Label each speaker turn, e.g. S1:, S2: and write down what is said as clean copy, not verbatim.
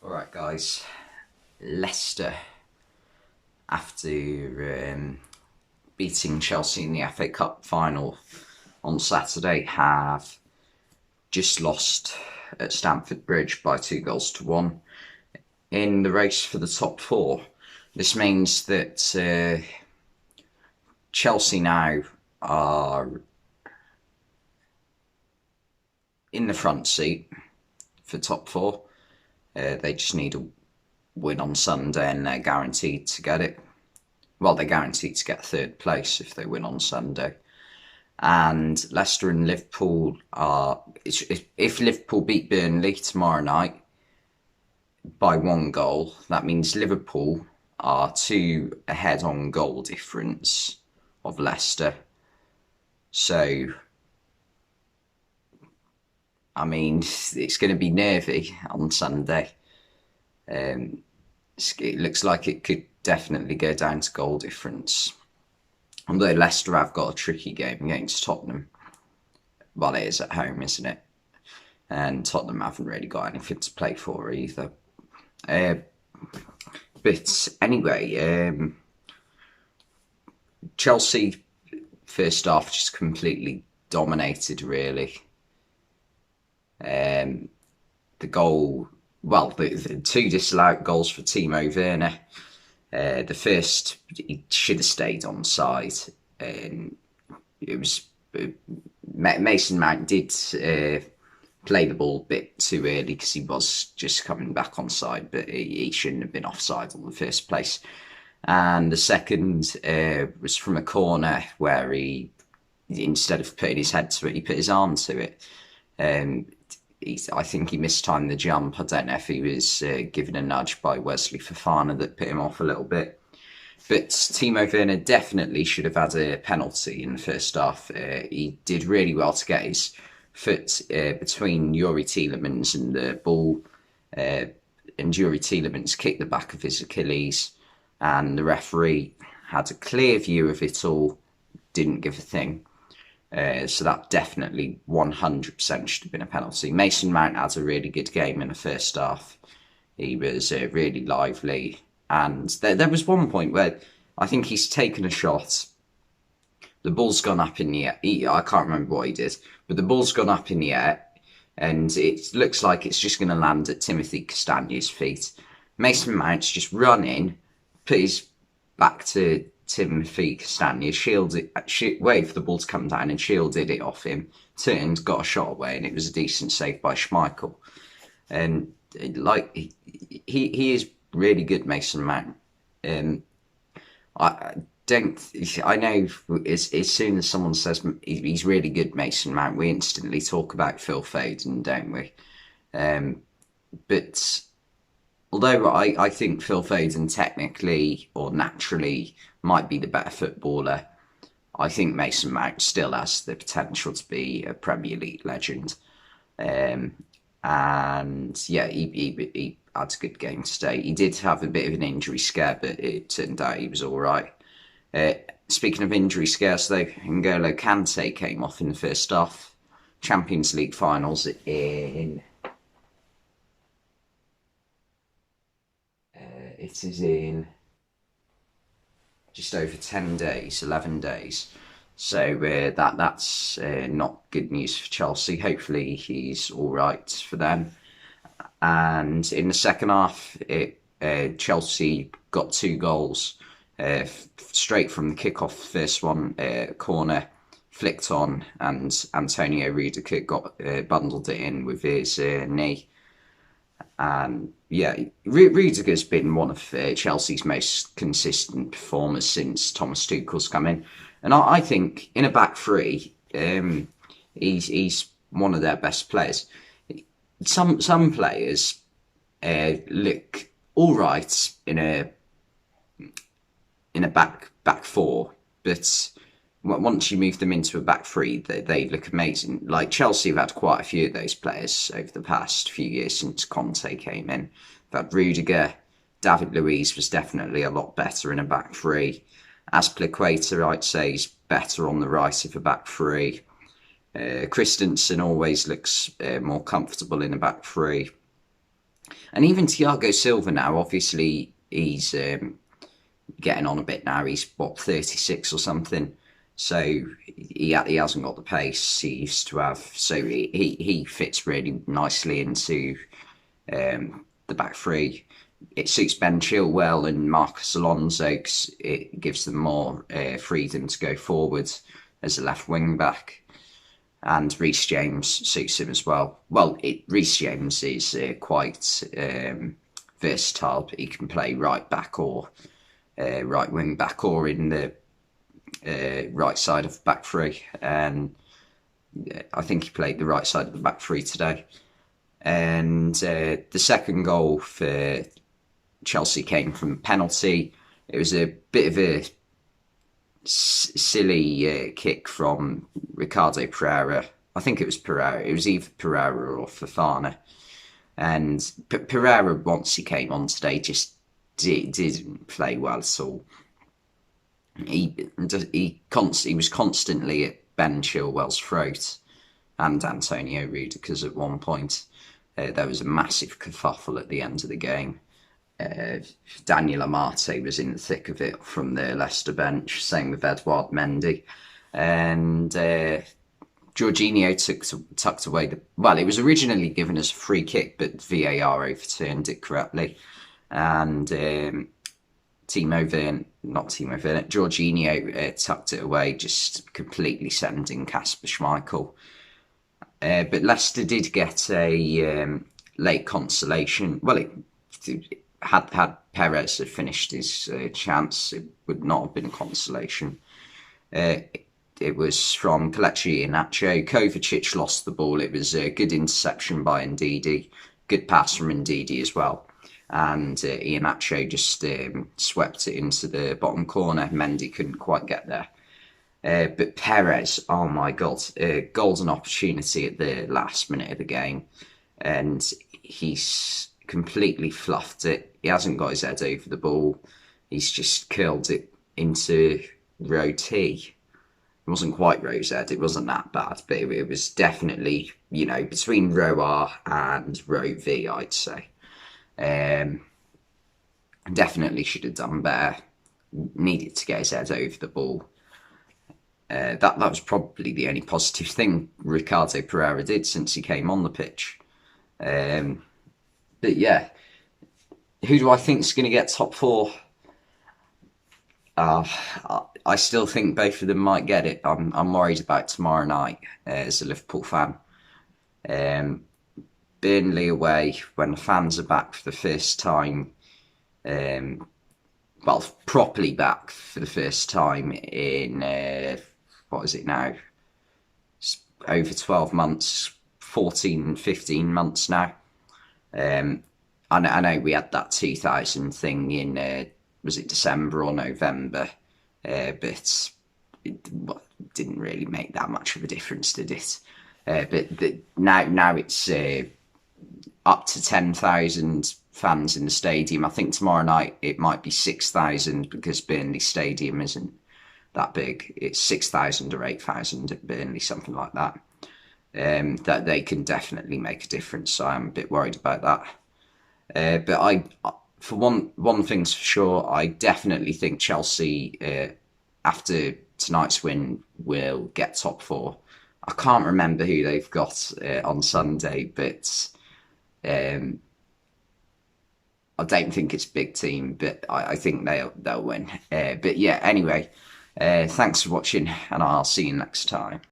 S1: Alright guys, Leicester, after beating Chelsea in the FA Cup final on Saturday, have just lost at Stamford Bridge by 2-1 in the race for the top four. This means that Chelsea now are in the front seat for top four. They just need a win on Sunday and they're guaranteed to get it. Well, they're guaranteed to get third place if they win on Sunday. And Leicester and Liverpool are... If Liverpool beat Burnley tomorrow night by 1 goal, that means Liverpool are 2 ahead on goal difference of Leicester. So, I mean, it's going to be nervy on Sunday. It looks like it could definitely go down to goal difference. Although Leicester have got a tricky game against Tottenham. Well, it is at home, isn't it? And Tottenham haven't really got anything to play for either. But anyway, Chelsea first half just completely dominated, really. The goal, well, the 2 disallowed goals for Timo Werner. The first, he should have stayed on side. It was Mason Mount did play the ball a bit too early because he was just coming back on side, but he shouldn't have been offside in the first place. And the second was from a corner where he, instead of putting his head to it, he put his arm to it. I think he mistimed the jump. I don't know if he was given a nudge by Wesley Fofana that put him off a little bit. But Timo Werner definitely should have had a penalty in the first half. He did really well to get his foot between Youri Tielemans and the ball. And Youri Tielemans kicked the back of his Achilles. And the referee had a clear view of it all, didn't give a thing. So that definitely 100% should have been a penalty. Mason Mount had a really good game in the first half. He was really lively. And there was one point where I think he's taken a shot. The ball's gone up in the air. I can't remember what he did. But the ball's gone up in the air. And it looks like it's just going to land at Timothy Castagne's feet. Mason Mount's just run in, put his back to Timothy Castagne, waited for the ball to come down and shielded it off him, turned, got a shot away, and it was a decent save by Schmeichel. And like he is really good, Mason Mount. I know as soon as someone says he's really good, Mason Mount, we instantly talk about Phil Foden, don't we? But although I think Phil Foden technically or naturally might be the better footballer, I think Mason Mount still has the potential to be a Premier League legend. And yeah, he had a good game today. He did have a bit of an injury scare, but it turned out he was all right. Speaking of injury scares, though, N'Golo Kante came off in the first half. Champions League finals in... it is in just over 10 days, 11 days. So that's not good news for Chelsea. Hopefully he's all right for them. And in the second half, Chelsea got 2 goals straight from the kickoff. First one, corner, flicked on, and Antonio Rudiger got bundled it in with his knee. And yeah, Rudiger's been one of Chelsea's most consistent performers since Thomas Tuchel's come in. And I think in a back three, he's one of their best players. Some players look all right in a back four, but once you move them into a back three, they look amazing. Like Chelsea have had quite a few of those players over the past few years since Conte came in. That Rudiger, David Luiz was definitely a lot better in a back three. Azpilicueta, I'd say, is better on the right of a back three. Christensen always looks more comfortable in a back three. And even Thiago Silva now, obviously, he's getting on a bit now. He's, what, 36 or something. So he hasn't got the pace he used to have. So he fits really nicely into the back three. It suits Ben Chilwell and Marcus Alonso because it gives them more freedom to go forward as a left wing back. And Reece James suits him as well. Well, Reece James is quite versatile. But he can play right back or right wing back or in the right side of the back three. And I think he played the right side of the back three today. And the second goal for Chelsea came from a penalty. It was a bit of a silly kick from Ricardo Pereira. I think it was Pereira. It was either Pereira or Fofana. And Pereira, once he came on today, just didn't play well at all. He was constantly at Ben Chilwell's throat and Antonio Rudiger's at one point. There was a massive kerfuffle at the end of the game. Daniel Amate was in the thick of it from the Leicester bench, same with Edouard Mendy. And Jorginho tucked away the... Well, it was originally given as a free kick, but VAR overturned it correctly. And Jorginho tucked it away, just completely sending Kasper Schmeichel. But Leicester did get a late consolation. Well, had Perez had finished his chance, it would not have been a consolation. It was from Kelechi Iheanacho. Kovacic lost the ball. It was a good interception by Ndidi. Good pass from Ndidi as well. And Iheanacho just swept it into the bottom corner. Mendy couldn't quite get there. But Perez, oh my God, golden opportunity at the last minute of the game. And he's completely fluffed it. He hasn't got his head over the ball. He's just curled it into row T. It wasn't quite row's head. It wasn't that bad, but it was definitely, between row R and row V, I'd say. Definitely should have done better. Needed to get his head over the ball. That was probably the only positive thing Ricardo Pereira did since he came on the pitch. But yeah, who do I think is going to get top four? I still think both of them might get it. I'm worried about tomorrow night as a Liverpool fan. Burnley away, when the fans are back for the first time, properly back for the first time in, what is it now? It's over 12 months, 14, 15 months now. I know we had that 2000 thing in, was it December or November? But it didn't really make that much of a difference, did it? But now it's up to 10,000 fans in the stadium. I think tomorrow night it might be 6,000 because Burnley Stadium isn't that big. It's 6,000 or 8,000 at Burnley, something like that. That they can definitely make a difference. So I'm a bit worried about that. But for one thing's for sure, I definitely think Chelsea, after tonight's win, will get top four. I can't remember who they've got on Sunday, but I don't think it's a big team, but I think they'll win. But yeah, anyway, thanks for watching, and I'll see you next time.